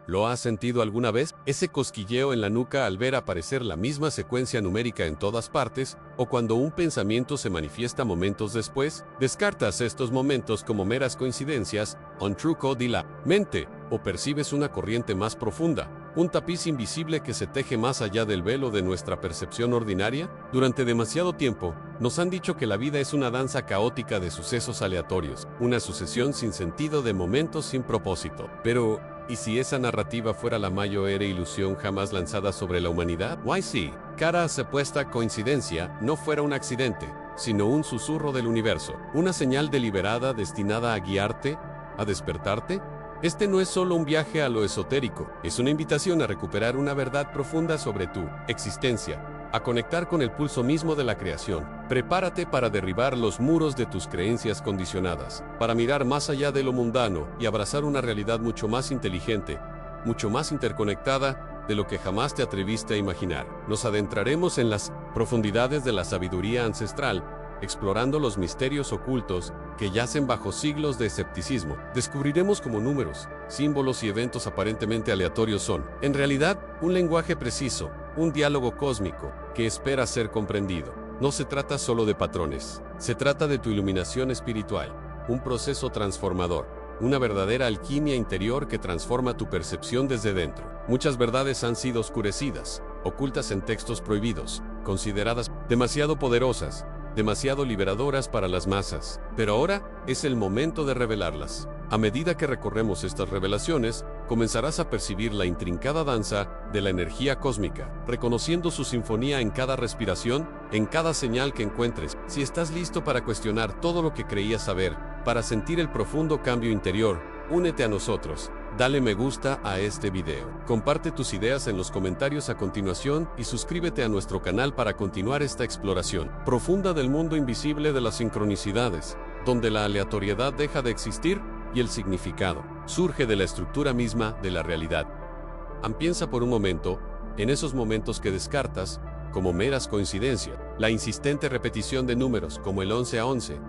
¿Lo has sentido alguna vez? Ese cosquilleo en la nuca al ver aparecer la misma secuencia numérica en todas partes, o cuando un pensamiento se manifiesta momentos después, descartas estos momentos como meras coincidencias, un truco de la mente, o percibes una corriente más profunda, un tapiz invisible que se teje más allá del velo de nuestra percepción ordinaria. Durante demasiado tiempo, nos han dicho que la vida es una danza caótica de sucesos aleatorios, una sucesión sin sentido de momentos sin propósito. Pero, ¿y si esa narrativa fuera la mayor ilusión jamás lanzada sobre la humanidad? Why si, cada supuesta coincidencia no fuera un accidente, sino un susurro del universo, una señal deliberada destinada a guiarte, a despertarte? Este no es solo un viaje a lo esotérico, es una invitación a recuperar una verdad profunda sobre tu existencia, a conectar con el pulso mismo de la creación. Prepárate para derribar los muros de tus creencias condicionadas, para mirar más allá de lo mundano y abrazar una realidad mucho más inteligente, mucho más interconectada de lo que jamás te atreviste a imaginar. Nos adentraremos en las profundidades de la sabiduría ancestral, explorando los misterios ocultos que yacen bajo siglos de escepticismo. Descubriremos cómo números, símbolos y eventos aparentemente aleatorios son, en realidad, un lenguaje preciso, un diálogo cósmico que espera ser comprendido. No se trata solo de patrones, se trata de tu iluminación espiritual, un proceso transformador, una verdadera alquimia interior que transforma tu percepción desde dentro. Muchas verdades han sido oscurecidas, ocultas en textos prohibidos, consideradas demasiado poderosas, demasiado liberadoras para las masas, pero ahora es el momento de revelarlas. A medida que recorremos estas revelaciones, comenzarás a percibir la intrincada danza de la energía cósmica, reconociendo su sinfonía en cada respiración, en cada señal que encuentres. Si estás listo para cuestionar todo lo que creías saber, para sentir el profundo cambio interior, únete a nosotros. Dale me gusta a este video. Comparte tus ideas en los comentarios a continuación y suscríbete a nuestro canal para continuar esta exploración profunda del mundo invisible de las sincronicidades, donde la aleatoriedad deja de existir y el significado surge de la estructura misma de la realidad. Piensa por un momento en esos momentos que descartas como meras coincidencias, la insistente repetición de números como el 11 a 11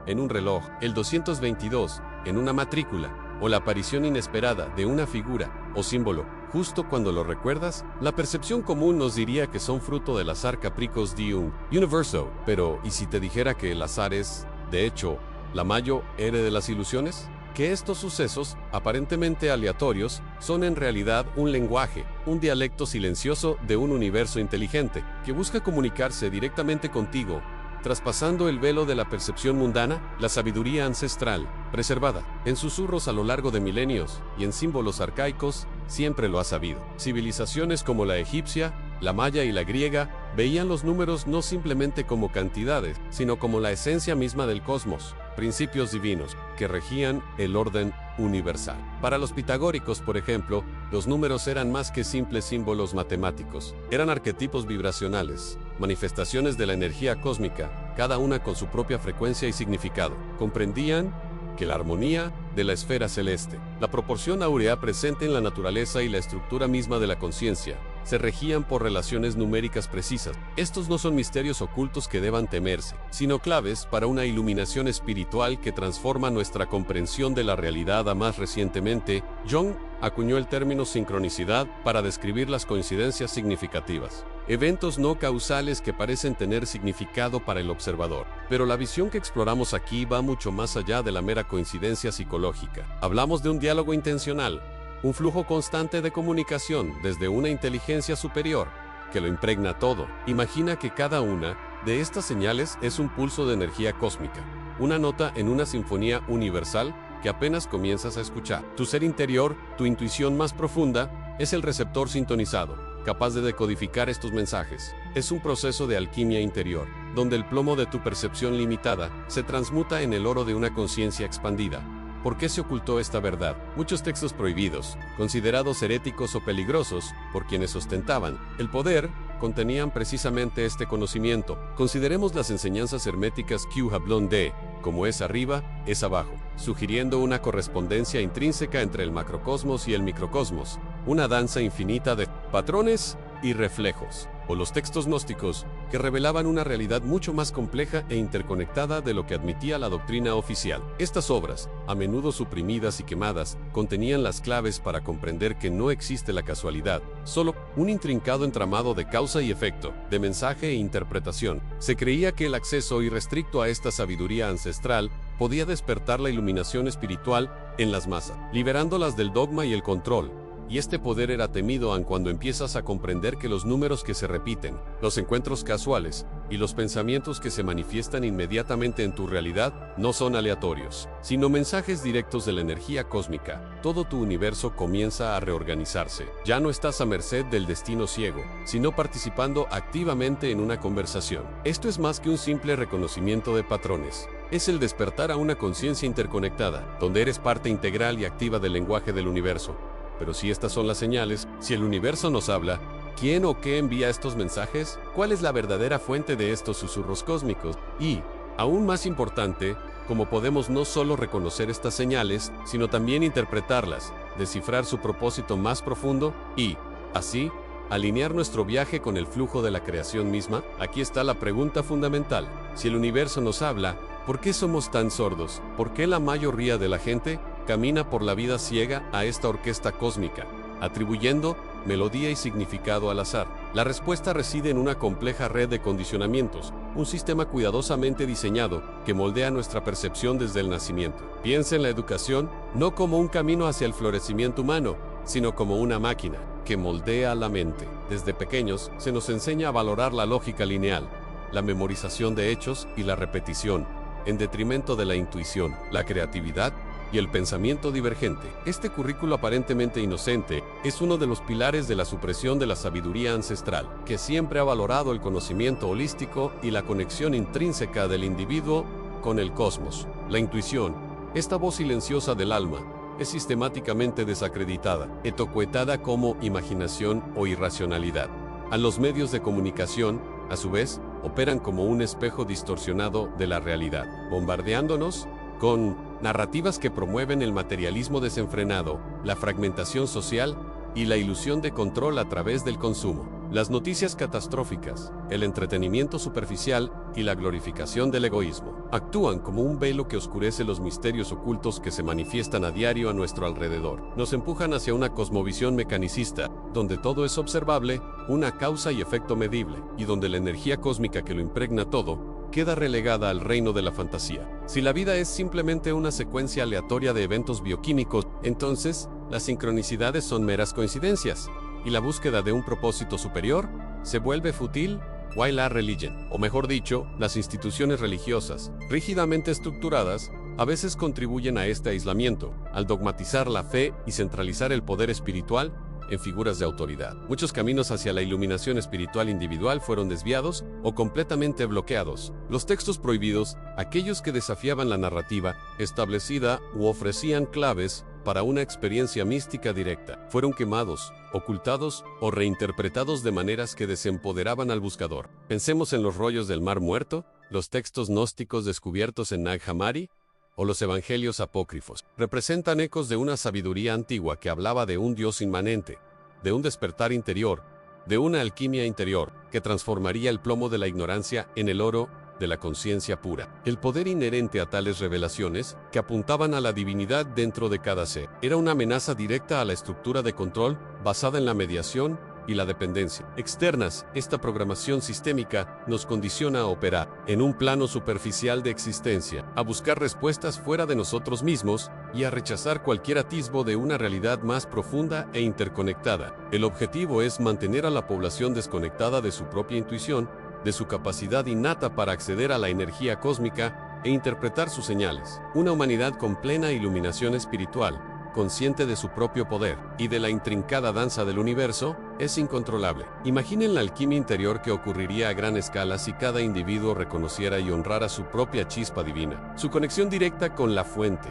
en un reloj, el 222 en una matrícula, o la aparición inesperada de una figura o símbolo, justo cuando lo recuerdas. La percepción común nos diría que son fruto del azar capricos de un universo, pero ¿y si te dijera que el azar es, de hecho, la mayor de las ilusiones? Que estos sucesos, aparentemente aleatorios, son en realidad un lenguaje, un dialecto silencioso de un universo inteligente, que busca comunicarse directamente contigo, traspasando el velo de la percepción mundana. La sabiduría ancestral, preservada en susurros a lo largo de milenios y en símbolos arcaicos, siempre lo ha sabido. Civilizaciones como la egipcia, la maya y la griega veían los números no simplemente como cantidades, sino como la esencia misma del cosmos, principios divinos que regían el orden universal. Para los pitagóricos, por ejemplo, los números eran más que simples símbolos matemáticos, eran arquetipos vibracionales, manifestaciones de la energía cósmica, cada una con su propia frecuencia y significado. Comprendían que la armonía de la esfera celeste, la proporción áurea presente en la naturaleza y la estructura misma de la conciencia, se regían por relaciones numéricas precisas. Estos no son misterios ocultos que deban temerse, sino claves para una iluminación espiritual que transforma nuestra comprensión de la realidad. Más recientemente, Jung acuñó el término sincronicidad para describir las coincidencias significativas, eventos no causales que parecen tener significado para el observador. Pero la visión que exploramos aquí va mucho más allá de la mera coincidencia psicológica. Hablamos de un diálogo intencional, un flujo constante de comunicación desde una inteligencia superior que lo impregna todo. Imagina que cada una de estas señales es un pulso de energía cósmica, una nota en una sinfonía universal que apenas comienzas a escuchar. Tu ser interior, tu intuición más profunda, es el receptor sintonizado, capaz de decodificar estos mensajes. Es un proceso de alquimia interior, donde el plomo de tu percepción limitada se transmuta en el oro de una conciencia expandida. ¿Por qué se ocultó esta verdad? Muchos textos prohibidos, considerados heréticos o peligrosos por quienes ostentaban el poder, contenían precisamente este conocimiento. Consideremos las enseñanzas herméticas que hablan de como es arriba, es abajo, sugiriendo una correspondencia intrínseca entre el macrocosmos y el microcosmos, una danza infinita de patrones y reflejos. o los textos gnósticos, que revelaban una realidad mucho más compleja e interconectada de lo que admitía la doctrina oficial. Estas obras, a menudo suprimidas y quemadas, contenían las claves para comprender que no existe la casualidad, solo un intrincado entramado de causa y efecto, de mensaje e interpretación. Se creía que el acceso irrestricto a esta sabiduría ancestral podía despertar la iluminación espiritual en las masas, liberándolas del dogma y el control. Y este poder era temido aun cuando empiezas a comprender que los números que se repiten, los encuentros casuales y los pensamientos que se manifiestan inmediatamente en tu realidad no son aleatorios, sino mensajes directos de la energía cósmica. Todo tu universo comienza a reorganizarse. Ya no estás a merced del destino ciego, sino participando activamente en una conversación. Esto es más que un simple reconocimiento de patrones. Es el despertar a una conciencia interconectada, donde eres parte integral y activa del lenguaje del universo. Pero si estas son las señales, si el universo nos habla, ¿quién o qué envía estos mensajes? ¿Cuál es la verdadera fuente de estos susurros cósmicos? Y, aún más importante, ¿cómo podemos no solo reconocer estas señales, sino también interpretarlas, descifrar su propósito más profundo y, así, alinear nuestro viaje con el flujo de la creación misma? Aquí está la pregunta fundamental. Si el universo nos habla, ¿por qué somos tan sordos? ¿Por qué la mayoría de la gente camina por la vida ciega a esta orquesta cósmica, atribuyendo melodía y significado al azar? La respuesta reside en una compleja red de condicionamientos, un sistema cuidadosamente diseñado que moldea nuestra percepción desde el nacimiento. Piensa en la educación no como un camino hacia el florecimiento humano, sino como una máquina que moldea la mente. Desde pequeños se nos enseña a valorar la lógica lineal, la memorización de hechos y la repetición, en detrimento de la intuición, la creatividad y el pensamiento divergente. Este currículo aparentemente inocente es uno de los pilares de la supresión de la sabiduría ancestral, que siempre ha valorado el conocimiento holístico y la conexión intrínseca del individuo con el cosmos. La intuición, esta voz silenciosa del alma, es sistemáticamente desacreditada, etiquetada como imaginación o irracionalidad. A los medios de comunicación, a su vez, operan como un espejo distorsionado de la realidad, bombardeándonos con narrativas que promueven el materialismo desenfrenado, la fragmentación social y la ilusión de control a través del consumo. Las noticias catastróficas, el entretenimiento superficial y la glorificación del egoísmo actúan como un velo que oscurece los misterios ocultos que se manifiestan a diario a nuestro alrededor. Nos empujan hacia una cosmovisión mecanicista, donde todo es observable, una causa y efecto medible, y donde la energía cósmica que lo impregna todo queda relegada al reino de la fantasía. Si la vida es simplemente una secuencia aleatoria de eventos bioquímicos, entonces las sincronicidades son meras coincidencias, y la búsqueda de un propósito superior se vuelve fútil. Why la religion, o mejor dicho, las instituciones religiosas, rígidamente estructuradas, a veces contribuyen a este aislamiento, al dogmatizar la fe y centralizar el poder espiritual en figuras de autoridad. Muchos caminos hacia la iluminación espiritual individual fueron desviados o completamente bloqueados. Los textos prohibidos, aquellos que desafiaban la narrativa establecida u ofrecían claves para una experiencia mística directa, fueron quemados, ocultados o reinterpretados de maneras que desempoderaban al buscador. Pensemos en los rollos del Mar Muerto, los textos gnósticos descubiertos en Nag Hammadi, o los evangelios apócrifos. Representan ecos de una sabiduría antigua que hablaba de un Dios inmanente, de un despertar interior, de una alquimia interior que transformaría el plomo de la ignorancia en el oro de la conciencia pura. El poder inherente a tales revelaciones, que apuntaban a la divinidad dentro de cada ser, era una amenaza directa a la estructura de control basada en la mediación y la dependencia externas. Esta programación sistémica nos condiciona a operar en un plano superficial de existencia, a buscar respuestas fuera de nosotros mismos y a rechazar cualquier atisbo de una realidad más profunda e interconectada. El objetivo es mantener a la población desconectada de su propia intuición, de su capacidad innata para acceder a la energía cósmica e interpretar sus señales. Una humanidad con plena iluminación espiritual, consciente de su propio poder y de la intrincada danza del universo, es incontrolable. Imaginen la alquimia interior que ocurriría a gran escala si cada individuo reconociera y honrara su propia chispa divina, su conexión directa con la fuente.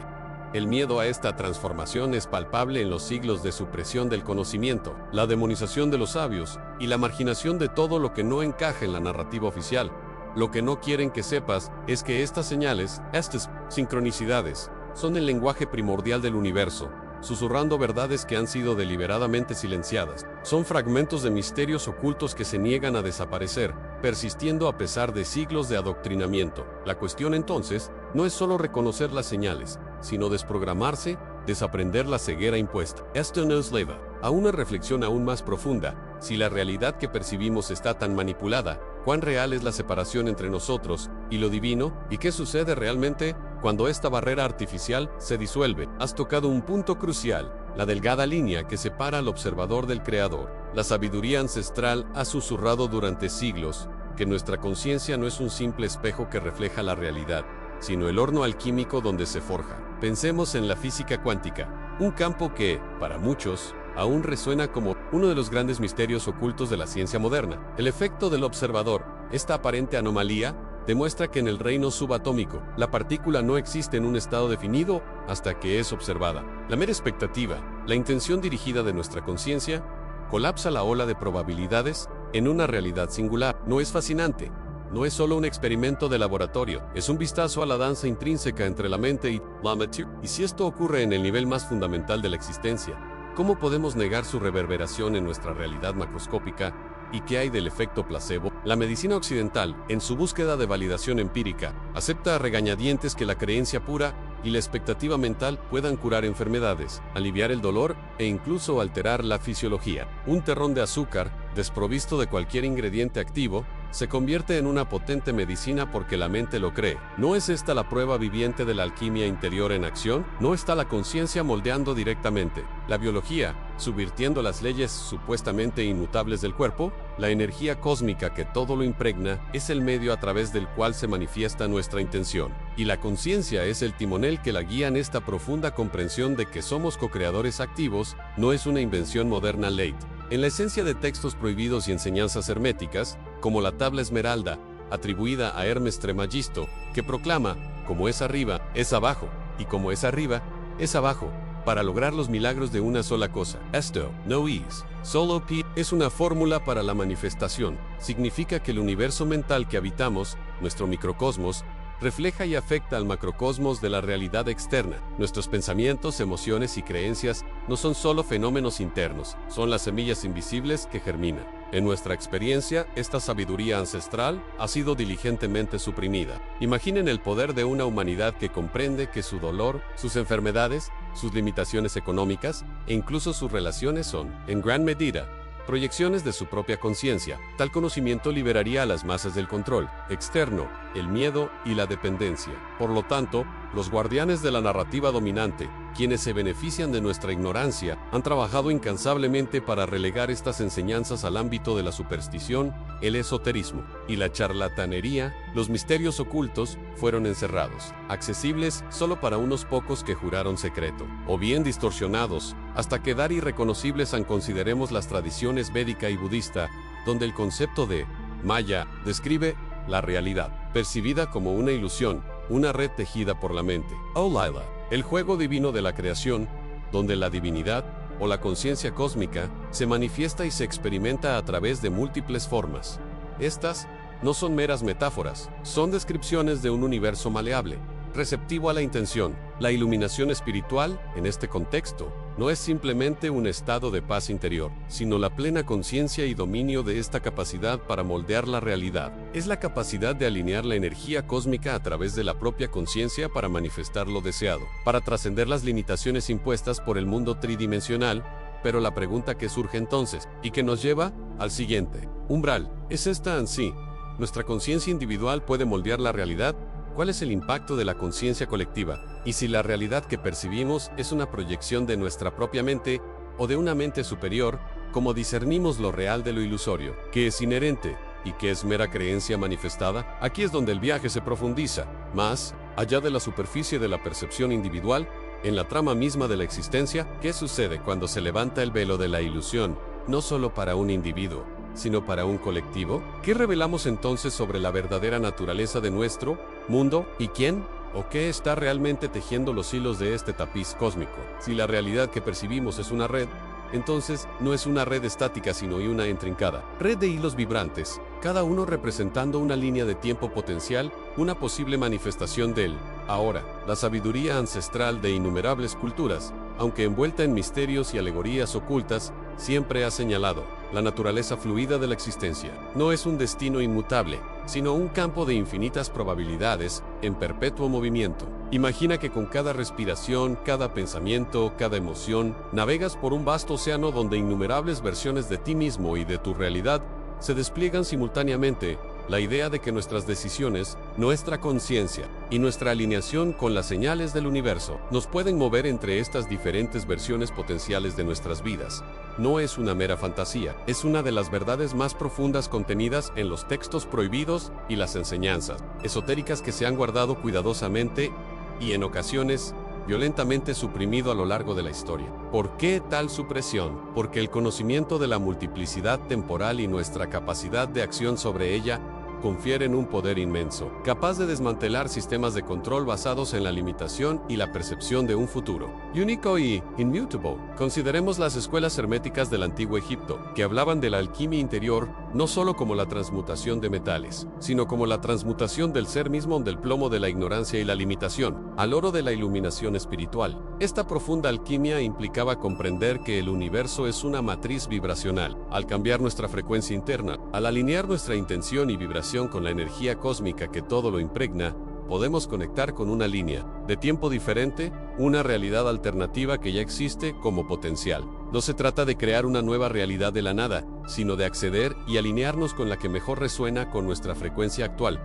El miedo a esta transformación es palpable en los siglos de supresión del conocimiento, la demonización de los sabios y la marginación de todo lo que no encaja en la narrativa oficial. Lo que no quieren que sepas es que estas señales, estas sincronicidades, son el lenguaje primordial del universo. susurrando verdades que han sido deliberadamente silenciadas. Son fragmentos de misterios ocultos que se niegan a desaparecer, persistiendo a pesar de siglos de adoctrinamiento. La cuestión entonces no es solo reconocer las señales, sino desprogramarse, desaprender la ceguera impuesta. Esto nos lleva a una reflexión aún más profunda. Si la realidad que percibimos está tan manipulada, ¿cuán real es la separación entre nosotros y lo divino? ¿Y qué sucede realmente cuando esta barrera artificial se disuelve? Has tocado un punto crucial, la delgada línea que separa al observador del creador. La sabiduría ancestral ha susurrado durante siglos que nuestra conciencia no es un simple espejo que refleja la realidad, sino el horno alquímico donde se forja. Pensemos en la física cuántica, un campo que, para muchos, aún resuena como uno de los grandes misterios ocultos de la ciencia moderna. El efecto del observador, esta aparente anomalía, demuestra que en el reino subatómico, la partícula no existe en un estado definido hasta que es observada. La mera expectativa, la intención dirigida de nuestra conciencia, colapsa la ola de probabilidades en una realidad singular. No es fascinante. No es solo un experimento de laboratorio, es un vistazo a la danza intrínseca entre la mente y la materia. Y si esto ocurre en el nivel más fundamental de la existencia, ¿cómo podemos negar su reverberación en nuestra realidad macroscópica? ¿Y qué hay del efecto placebo? La medicina occidental, en su búsqueda de validación empírica, acepta a regañadientes que la creencia pura y la expectativa mental puedan curar enfermedades, aliviar el dolor e incluso alterar la fisiología. Un terrón de azúcar, desprovisto de cualquier ingrediente activo, se convierte en una potente medicina porque la mente lo cree. ¿No es esta la prueba viviente de la alquimia interior en acción? ¿No está la conciencia moldeando directamente la biología, subvirtiendo las leyes supuestamente inmutables del cuerpo? La energía cósmica que todo lo impregna es el medio a través del cual se manifiesta nuestra intención. Y la conciencia es el timonel que la guía en esta profunda comprensión de que somos co-creadores activos, no es una invención moderna late. En la esencia de textos prohibidos y enseñanzas herméticas, como la tabla esmeralda, atribuida a Hermes Trismegisto, que proclama, como es arriba, es abajo, y como es arriba, es abajo, para lograr los milagros de una sola cosa. Esto no es solo pi, es una fórmula para la manifestación. Significa que el universo mental que habitamos, nuestro microcosmos, refleja y afecta al macrocosmos de la realidad externa. Nuestros pensamientos, emociones y creencias no son solo fenómenos internos, son las semillas invisibles que germinan. En nuestra experiencia, esta sabiduría ancestral ha sido diligentemente suprimida. Imaginen el poder de una humanidad que comprende que su dolor, sus enfermedades, sus limitaciones económicas e incluso sus relaciones son, en gran medida, proyecciones de su propia conciencia. Tal conocimiento liberaría a las masas del control externo, el miedo y la dependencia. Por lo tanto, los guardianes de la narrativa dominante, quienes se benefician de nuestra ignorancia, han trabajado incansablemente para relegar estas enseñanzas al ámbito de la superstición, el esoterismo y la charlatanería. Los misterios ocultos fueron encerrados, accesibles solo para unos pocos que juraron secreto, o bien distorsionados, hasta quedar irreconocibles an consideremos las tradiciones védica y budista, donde el concepto de Maya describe la realidad, percibida como una ilusión, una red tejida por la mente. Oh Laila, el juego divino de la creación, donde la divinidad, o la conciencia cósmica, se manifiesta y se experimenta a través de múltiples formas. Estas no son meras metáforas, son descripciones de un universo maleable, receptivo a la intención. La iluminación espiritual, en este contexto, no es simplemente un estado de paz interior, sino la plena conciencia y dominio de esta capacidad para moldear la realidad. Es la capacidad de alinear la energía cósmica a través de la propia conciencia para manifestar lo deseado, para trascender las limitaciones impuestas por el mundo tridimensional. Pero la pregunta que surge entonces, y que nos lleva al siguiente umbral, ¿es esta en sí? ¿Nuestra conciencia individual puede moldear la realidad? ¿Cuál es el impacto de la conciencia colectiva? Y si la realidad que percibimos es una proyección de nuestra propia mente o de una mente superior, ¿cómo discernimos lo real de lo ilusorio? ¿Qué es inherente y qué es mera creencia manifestada? Aquí es donde el viaje se profundiza, más allá de la superficie de la percepción individual, en la trama misma de la existencia. ¿Qué sucede cuando se levanta el velo de la ilusión, no solo para un individuo, sino para un colectivo? ¿Qué revelamos entonces sobre la verdadera naturaleza de nuestro mundo? ¿Y quién o qué está realmente tejiendo los hilos de este tapiz cósmico? Si la realidad que percibimos es una red, entonces no es una red estática sino una intrincada red de hilos vibrantes, cada uno representando una línea de tiempo potencial, una posible manifestación del ahora. La sabiduría ancestral de innumerables culturas aunque envuelta en misterios y alegorías ocultas, siempre ha señalado la naturaleza fluida de la existencia. No es un destino inmutable, sino un campo de infinitas probabilidades en perpetuo movimiento. Imagina que con cada respiración, cada pensamiento, cada emoción, navegas por un vasto océano donde innumerables versiones de ti mismo y de tu realidad se despliegan simultáneamente. La idea de que nuestras decisiones, nuestra conciencia y nuestra alineación con las señales del universo nos pueden mover entre estas diferentes versiones potenciales de nuestras vidas no es una mera fantasía, es una de las verdades más profundas contenidas en los textos prohibidos y las enseñanzas esotéricas que se han guardado cuidadosamente y en ocasiones violentamente suprimido a lo largo de la historia. ¿Por qué tal supresión? Porque el conocimiento de la multiplicidad temporal y nuestra capacidad de acción sobre ella confieren un poder inmenso, capaz de desmantelar sistemas de control basados en la limitación y la percepción de un futuro único y inmutable. Consideremos las escuelas herméticas del antiguo Egipto, que hablaban de la alquimia interior no solo como la transmutación de metales, sino como la transmutación del ser mismo del plomo de la ignorancia y la limitación, al oro de la iluminación espiritual. Esta profunda alquimia implicaba comprender que el universo es una matriz vibracional. Al cambiar nuestra frecuencia interna, al alinear nuestra intención y vibración con la energía cósmica que todo lo impregna, podemos conectar con una línea de tiempo diferente, una realidad alternativa que ya existe como potencial. No se trata de crear una nueva realidad de la nada, sino de acceder y alinearnos con la que mejor resuena con nuestra frecuencia actual.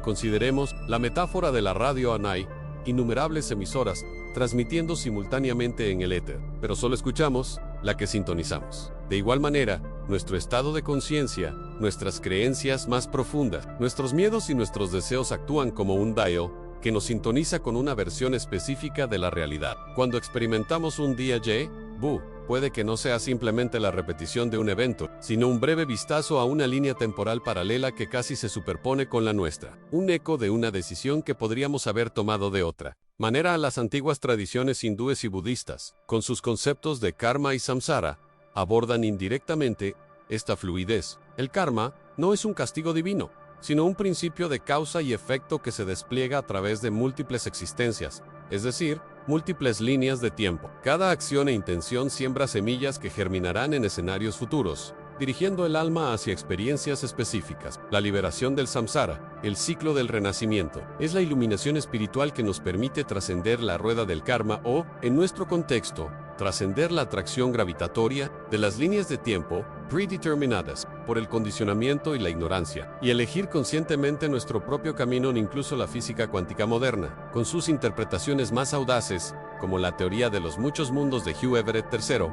Consideremos la metáfora de la radio Anai, innumerables emisoras transmitiendo simultáneamente en el éter, pero solo escuchamos la que sintonizamos. De igual manera, nuestro estado de conciencia, nuestras creencias más profundas, nuestros miedos y nuestros deseos actúan como un dial que nos sintoniza con una versión específica de la realidad. Cuando experimentamos un día vu, puede que no sea simplemente la repetición de un evento, sino un breve vistazo a una línea temporal paralela que casi se superpone con la nuestra, un eco de una decisión que podríamos haber tomado de otra manera. Las antiguas tradiciones hindúes y budistas, con sus conceptos de karma y samsara, abordan indirectamente esta fluidez. El karma no es un castigo divino, sino un principio de causa y efecto que se despliega a través de múltiples existencias, es decir, múltiples líneas de tiempo. Cada acción e intención siembra semillas que germinarán en escenarios futuros, dirigiendo el alma hacia experiencias específicas. La liberación del samsara, el ciclo del renacimiento, es la iluminación espiritual que nos permite trascender la rueda del karma o, en nuestro contexto, trascender la atracción gravitatoria de las líneas de tiempo predeterminadas por el condicionamiento y la ignorancia, y elegir conscientemente nuestro propio camino. Incluso la física cuántica moderna, con sus interpretaciones más audaces, como la teoría de los muchos mundos de Hugh Everett III,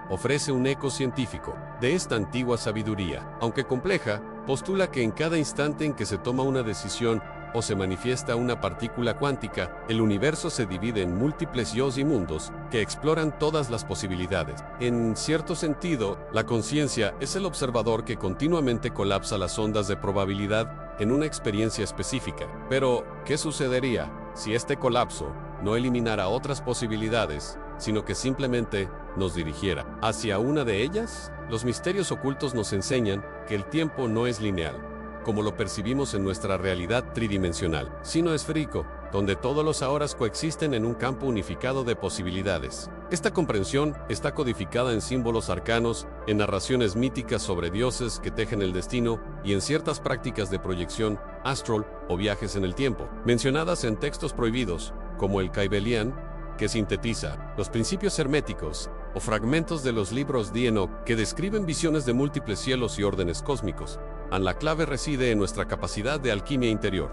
ofrece un eco científico de esta antigua sabiduría. Aunque compleja, postula que en cada instante en que se toma una decisión o se manifiesta una partícula cuántica, el universo se divide en múltiples yos y mundos que exploran todas las posibilidades. En cierto sentido, la conciencia es el observador que continuamente colapsa las ondas de probabilidad en una experiencia específica. Pero, ¿qué sucedería si este colapso no eliminara otras posibilidades, sino que simplemente nos dirigiera hacia una de ellas? Los misterios ocultos nos enseñan que el tiempo no es lineal, como lo percibimos en nuestra realidad tridimensional, sino esférico, donde todos los ahoras coexisten en un campo unificado de posibilidades. Esta comprensión está codificada en símbolos arcanos, en narraciones míticas sobre dioses que tejen el destino y en ciertas prácticas de proyección astral o viajes en el tiempo, mencionadas en textos prohibidos, como el Kybalion, que sintetiza los principios herméticos, o fragmentos de los libros de Enoch que describen visiones de múltiples cielos y órdenes cósmicos. La clave reside en nuestra capacidad de alquimia interior.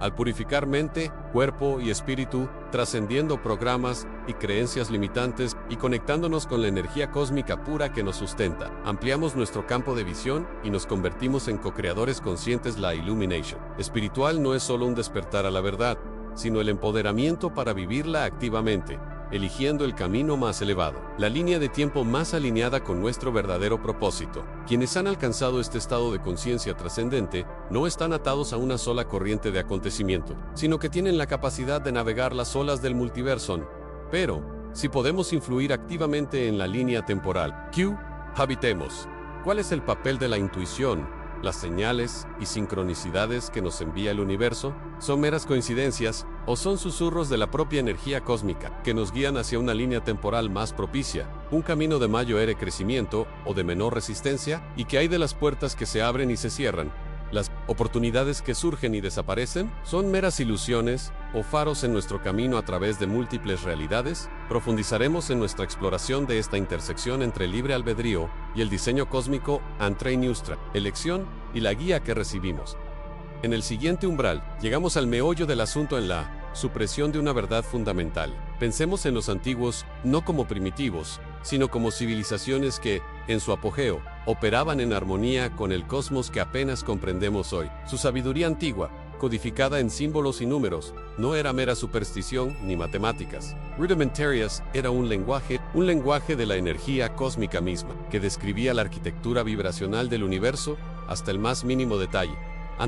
Al purificar mente, cuerpo y espíritu, trascendiendo programas y creencias limitantes y conectándonos con la energía cósmica pura que nos sustenta, ampliamos nuestro campo de visión y nos convertimos en co-creadores conscientes. La Illumination espiritual no es solo un despertar a la verdad, sino el empoderamiento para vivirla activamente, eligiendo el camino más elevado, la línea de tiempo más alineada con nuestro verdadero propósito. Quienes han alcanzado este estado de conciencia trascendente no están atados a una sola corriente de acontecimiento, sino que tienen la capacidad de navegar las olas del multiverso. Pero, si podemos influir activamente en la línea temporal, habitemos. ¿Cuál es el papel de la intuición las señales y sincronicidades que nos envía el universo son meras coincidencias o son susurros de la propia energía cósmica que nos guían hacia una línea temporal más propicia, un camino de mayor crecimiento o de menor resistencia, y que hay de las puertas que se abren y se cierran. Las oportunidades que surgen y desaparecen son meras ilusiones o faros en nuestro camino a través de múltiples realidades. Profundizaremos en nuestra exploración de esta intersección entre el libre albedrío y el diseño cósmico Antre Nostra, elección y la guía que recibimos. En el siguiente umbral, llegamos al meollo del asunto en la supresión de una verdad fundamental. Pensemos en los antiguos no como primitivos, sino como civilizaciones que, en su apogeo, operaban en armonía con el cosmos que apenas comprendemos hoy. Su sabiduría antigua, codificada en símbolos y números, no era mera superstición ni matemáticas. Rudimentarius era un lenguaje de la energía cósmica misma, que describía la arquitectura vibracional del universo hasta el más mínimo detalle.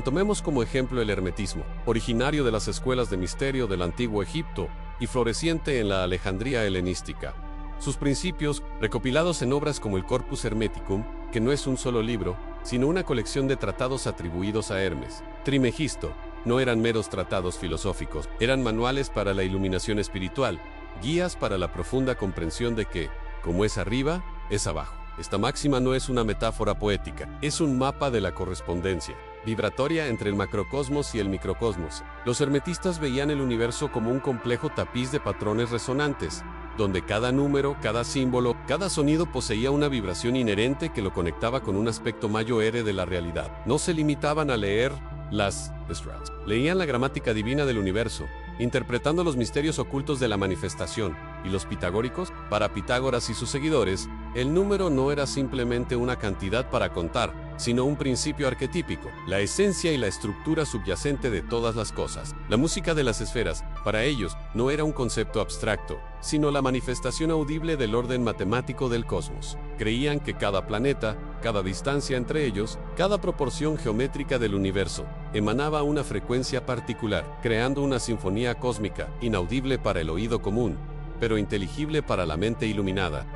Tomemos como ejemplo el hermetismo, originario de las escuelas de misterio del antiguo Egipto y floreciente en la Alejandría helenística. Sus principios, recopilados en obras como el Corpus Hermeticum, que no es un solo libro, sino una colección de tratados atribuidos a Hermes, Trimegisto, no eran meros tratados filosóficos, eran manuales para la iluminación espiritual, guías para la profunda comprensión de que, como es arriba, es abajo. Esta máxima no es una metáfora poética, es un mapa de la correspondencia vibratoria entre el macrocosmos y el microcosmos. Los hermetistas veían el universo como un complejo tapiz de patrones resonantes, donde cada número, cada símbolo, cada sonido poseía una vibración inherente que lo conectaba con un aspecto mayor de la realidad. No se limitaban a leer las estrellas. Leían la gramática divina del universo, interpretando los misterios ocultos de la manifestación. Y los pitagóricos, para Pitágoras y sus seguidores, el número no era simplemente una cantidad para contar, sino un principio arquetípico, la esencia y la estructura subyacente de todas las cosas. La música de las esferas, para ellos, no era un concepto abstracto, sino la manifestación audible del orden matemático del cosmos. Creían que cada planeta, cada distancia entre ellos, cada proporción geométrica del universo, emanaba una frecuencia particular, creando una sinfonía cósmica, inaudible para el oído común, pero inteligible para la mente iluminada.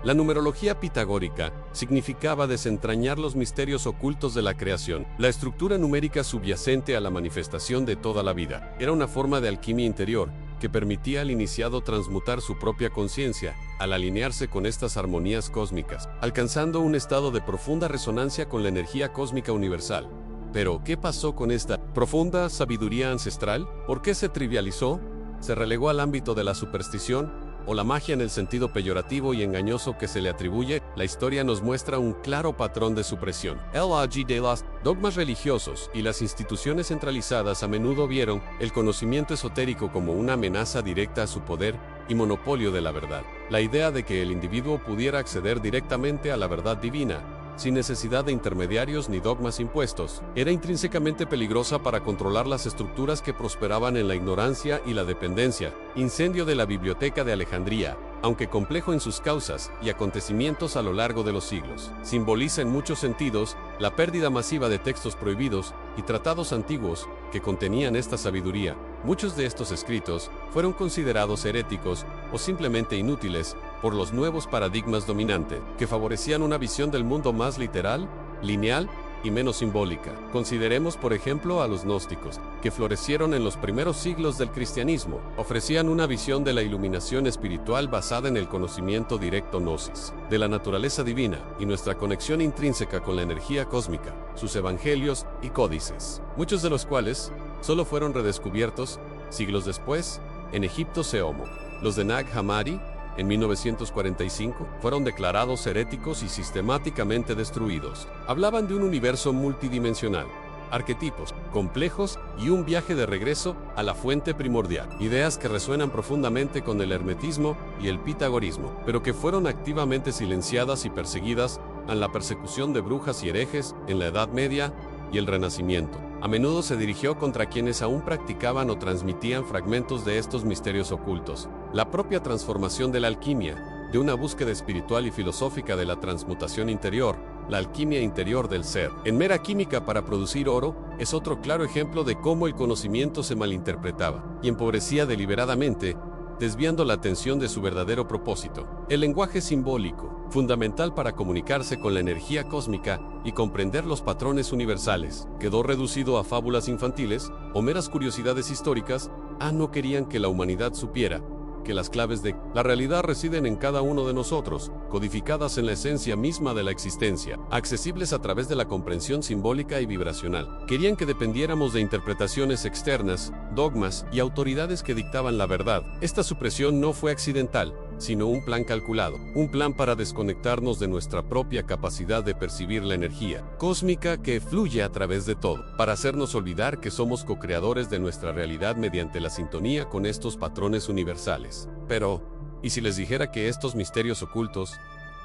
La numerología pitagórica significaba desentrañar los misterios ocultos de la creación. La estructura numérica subyacente a la manifestación de toda la vida era una forma de alquimia interior que permitía al iniciado transmutar su propia conciencia al alinearse con estas armonías cósmicas, alcanzando un estado de profunda resonancia con la energía cósmica universal. Pero, ¿qué pasó con esta profunda sabiduría ancestral? ¿Por qué se trivializó? ¿Se relegó al ámbito de la superstición? ¿O la magia en el sentido peyorativo y engañoso que se le atribuye? La historia nos muestra un claro patrón de supresión. L.A.G. de los dogmas religiosos y las instituciones centralizadas a menudo vieron el conocimiento esotérico como una amenaza directa a su poder y monopolio de la verdad. La idea de que el individuo pudiera acceder directamente a la verdad divina, sin necesidad de intermediarios ni dogmas impuestos, era intrínsecamente peligrosa para controlar las estructuras que prosperaban en la ignorancia y la dependencia. Incendio de la Biblioteca de Alejandría, aunque complejo en sus causas y acontecimientos a lo largo de los siglos, simboliza en muchos sentidos la pérdida masiva de textos prohibidos y tratados antiguos que contenían esta sabiduría. Muchos de estos escritos fueron considerados heréticos o simplemente inútiles por los nuevos paradigmas dominantes, que favorecían una visión del mundo más literal, lineal y menos simbólica. Consideremos, por ejemplo, a los gnósticos, que florecieron en los primeros siglos del cristianismo. Ofrecían una visión de la iluminación espiritual basada en el conocimiento directo gnosis, de la naturaleza divina y nuestra conexión intrínseca con la energía cósmica, sus evangelios y códices, muchos de los cuales solo fueron redescubiertos, siglos después, en Egipto Seomo. Los de Nag Hammadi, en 1945, fueron declarados heréticos y sistemáticamente destruidos. Hablaban de un universo multidimensional, arquetipos complejos y un viaje de regreso a la fuente primordial. Ideas que resuenan profundamente con el hermetismo y el pitagorismo, pero que fueron activamente silenciadas y perseguidas en la persecución de brujas y herejes en la Edad Media y el Renacimiento. A menudo se dirigió contra quienes aún practicaban o transmitían fragmentos de estos misterios ocultos. La propia transformación de la alquimia, de una búsqueda espiritual y filosófica de la transmutación interior, la alquimia interior del ser, en mera química para producir oro, es otro claro ejemplo de cómo el conocimiento se malinterpretaba y empobrecía deliberadamente, desviando la atención de su verdadero propósito. El lenguaje simbólico, fundamental para comunicarse con la energía cósmica y comprender los patrones universales, quedó reducido a fábulas infantiles o meras curiosidades históricas. No querían que la humanidad supiera que las claves de la realidad residen en cada uno de nosotros, codificadas en la esencia misma de la existencia, accesibles a través de la comprensión simbólica y vibracional. Querían que dependiéramos de interpretaciones externas, dogmas y autoridades que dictaban la verdad. Esta supresión no fue accidental, sino un plan calculado, un plan para desconectarnos de nuestra propia capacidad de percibir la energía cósmica que fluye a través de todo, para hacernos olvidar que somos co-creadores de nuestra realidad mediante la sintonía con estos patrones universales. Pero, ¿y si les dijera que estos misterios ocultos,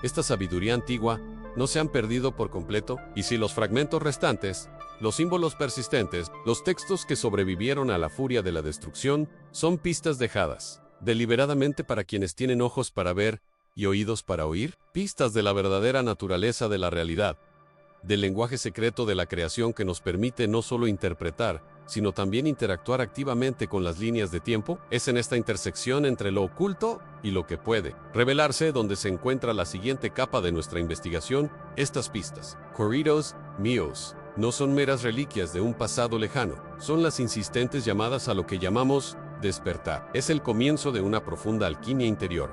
esta sabiduría antigua, no se han perdido por completo? ¿Y si los fragmentos restantes, los símbolos persistentes, los textos que sobrevivieron a la furia de la destrucción, son pistas dejadas deliberadamente para quienes tienen ojos para ver y oídos para oír? Pistas de la verdadera naturaleza de la realidad, del lenguaje secreto de la creación que nos permite no solo interpretar, sino también interactuar activamente con las líneas de tiempo. Es en esta intersección entre lo oculto y lo que puede revelarse donde se encuentra la siguiente capa de nuestra investigación. Estas pistas, queridos míos, no son meras reliquias de un pasado lejano, son las insistentes llamadas a lo que llamamos despertar. Es el comienzo de una profunda alquimia interior,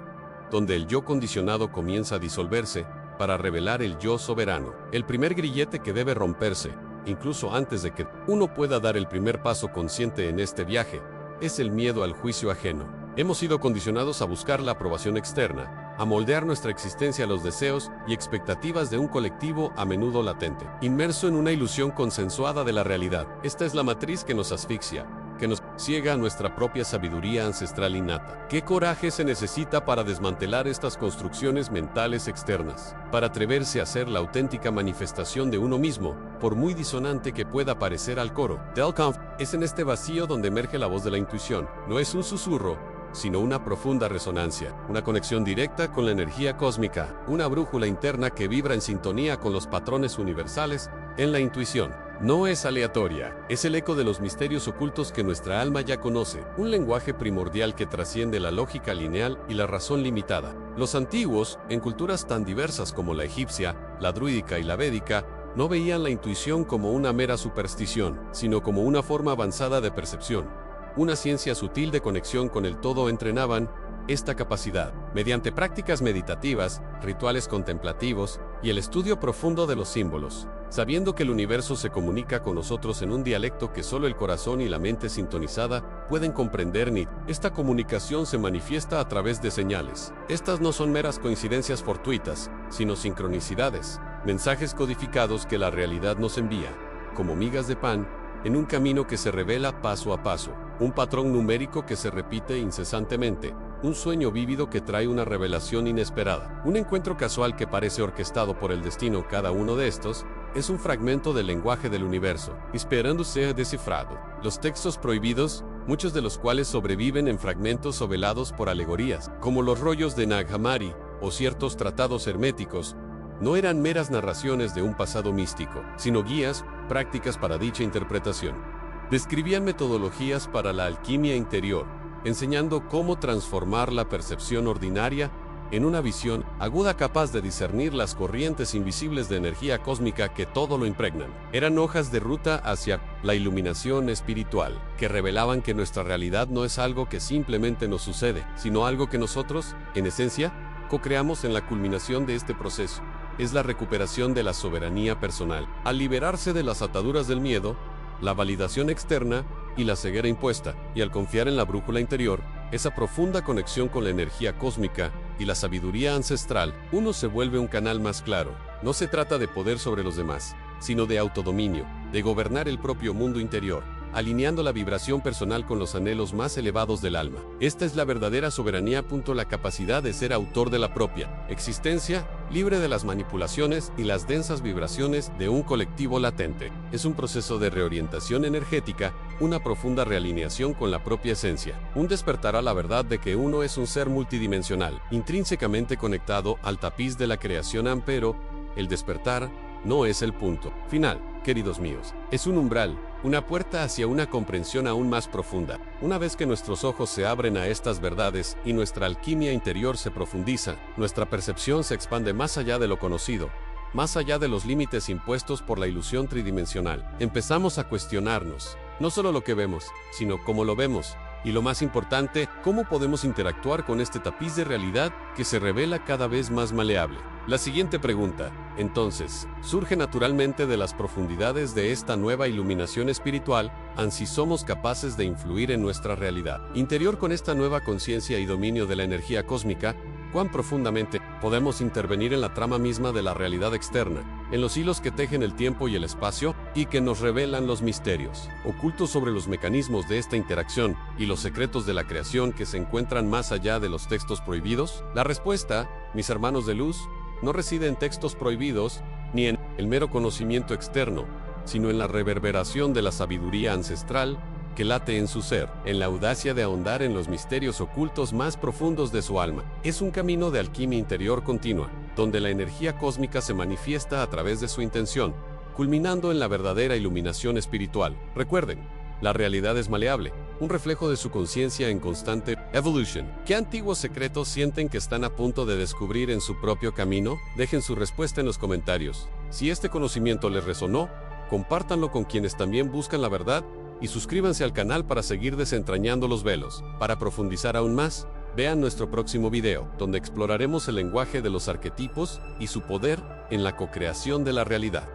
donde el yo condicionado comienza a disolverse para revelar el yo soberano. El primer grillete que debe romperse, incluso antes de que uno pueda dar el primer paso consciente en este viaje, es el miedo al juicio ajeno. Hemos sido condicionados a buscar la aprobación externa, a moldear nuestra existencia a los deseos y expectativas de un colectivo a menudo latente, inmerso en una ilusión consensuada de la realidad. Esta es la matriz que nos asfixia, que nos ciega a nuestra propia sabiduría ancestral innata. ¿Qué coraje se necesita para desmantelar estas construcciones mentales externas? Para atreverse a ser la auténtica manifestación de uno mismo, por muy disonante que pueda parecer al coro. Del Kampf, es en este vacío donde emerge la voz de la intuición. No es un susurro, sino una profunda resonancia, una conexión directa con la energía cósmica, una brújula interna que vibra en sintonía con los patrones universales. En la intuición no es aleatoria, es el eco de los misterios ocultos que nuestra alma ya conoce, un lenguaje primordial que trasciende la lógica lineal y la razón limitada. Los antiguos, en culturas tan diversas como la egipcia, la druídica y la védica, no veían la intuición como una mera superstición, sino como una forma avanzada de percepción, una ciencia sutil de conexión con el todo. Entrenaban esta capacidad mediante prácticas meditativas, rituales contemplativos y el estudio profundo de los símbolos, sabiendo que el universo se comunica con nosotros en un dialecto que solo el corazón y la mente sintonizada pueden comprender. Esta comunicación se manifiesta a través de señales. Estas no son meras coincidencias fortuitas, sino sincronicidades, mensajes codificados que la realidad nos envía, como migas de pan, en un camino que se revela paso a paso, un patrón numérico que se repite incesantemente, un sueño vívido que trae una revelación inesperada, un encuentro casual que parece orquestado por el destino. Cada uno de estos es un fragmento del lenguaje del universo, esperando ser descifrado. Los textos prohibidos, muchos de los cuales sobreviven en fragmentos o velados por alegorías, como los rollos de Nag Hammadi o ciertos tratados herméticos, no eran meras narraciones de un pasado místico, sino guías, prácticas para dicha interpretación. Describían metodologías para la alquimia interior, enseñando cómo transformar la percepción ordinaria en una visión aguda capaz de discernir las corrientes invisibles de energía cósmica que todo lo impregnan. Eran hojas de ruta hacia la iluminación espiritual, que revelaban que nuestra realidad no es algo que simplemente nos sucede, sino algo que nosotros, en esencia, co-creamos en la culminación de este proceso. Es la recuperación de la soberanía personal. Al liberarse de las ataduras del miedo, la validación externa y la ceguera impuesta, y al confiar en la brújula interior, esa profunda conexión con la energía cósmica y la sabiduría ancestral, uno se vuelve un canal más claro. No se trata de poder sobre los demás, sino de autodominio, de gobernar el propio mundo interior, alineando la vibración personal con los anhelos más elevados del alma. Esta es la verdadera soberanía. La capacidad de ser autor de la propia existencia, libre de las manipulaciones y las densas vibraciones de un colectivo latente. Es un proceso de reorientación energética, una profunda realineación con la propia esencia, un despertar a la verdad de que uno es un ser multidimensional, intrínsecamente conectado al tapiz de la creación. Pero el despertar no es el punto final, queridos míos, es un umbral, una puerta hacia una comprensión aún más profunda. Una vez que nuestros ojos se abren a estas verdades y nuestra alquimia interior se profundiza, nuestra percepción se expande más allá de lo conocido, más allá de los límites impuestos por la ilusión tridimensional. Empezamos a cuestionarnos, no solo lo que vemos, sino cómo lo vemos. Y lo más importante, cómo podemos interactuar con este tapiz de realidad que se revela cada vez más maleable. La siguiente pregunta, entonces, surge naturalmente de las profundidades de esta nueva iluminación espiritual, si somos capaces de influir en nuestra realidad interior con esta nueva conciencia y dominio de la energía cósmica. Cuán profundamente podemos intervenir en la trama misma de la realidad externa, en los hilos que tejen el tiempo y el espacio, y que nos revelan los misterios ocultos sobre los mecanismos de esta interacción y los secretos de la creación que se encuentran más allá de los textos prohibidos. La respuesta, mis hermanos de luz, no reside en textos prohibidos, ni en el mero conocimiento externo, sino en la reverberación de la sabiduría ancestral que late en su ser, en la audacia de ahondar en los misterios ocultos más profundos de su alma. Es un camino de alquimia interior continua, donde la energía cósmica se manifiesta a través de su intención, culminando en la verdadera iluminación espiritual. Recuerden, la realidad es maleable, un reflejo de su conciencia en constante evolution. ¿Qué antiguos secretos sienten que están a punto de descubrir en su propio camino? Dejen su respuesta en los comentarios. Si este conocimiento les resonó, compártanlo con quienes también buscan la verdad, y suscríbanse al canal para seguir desentrañando los velos. Para profundizar aún más, vean nuestro próximo video, donde exploraremos el lenguaje de los arquetipos y su poder en la co-creación de la realidad.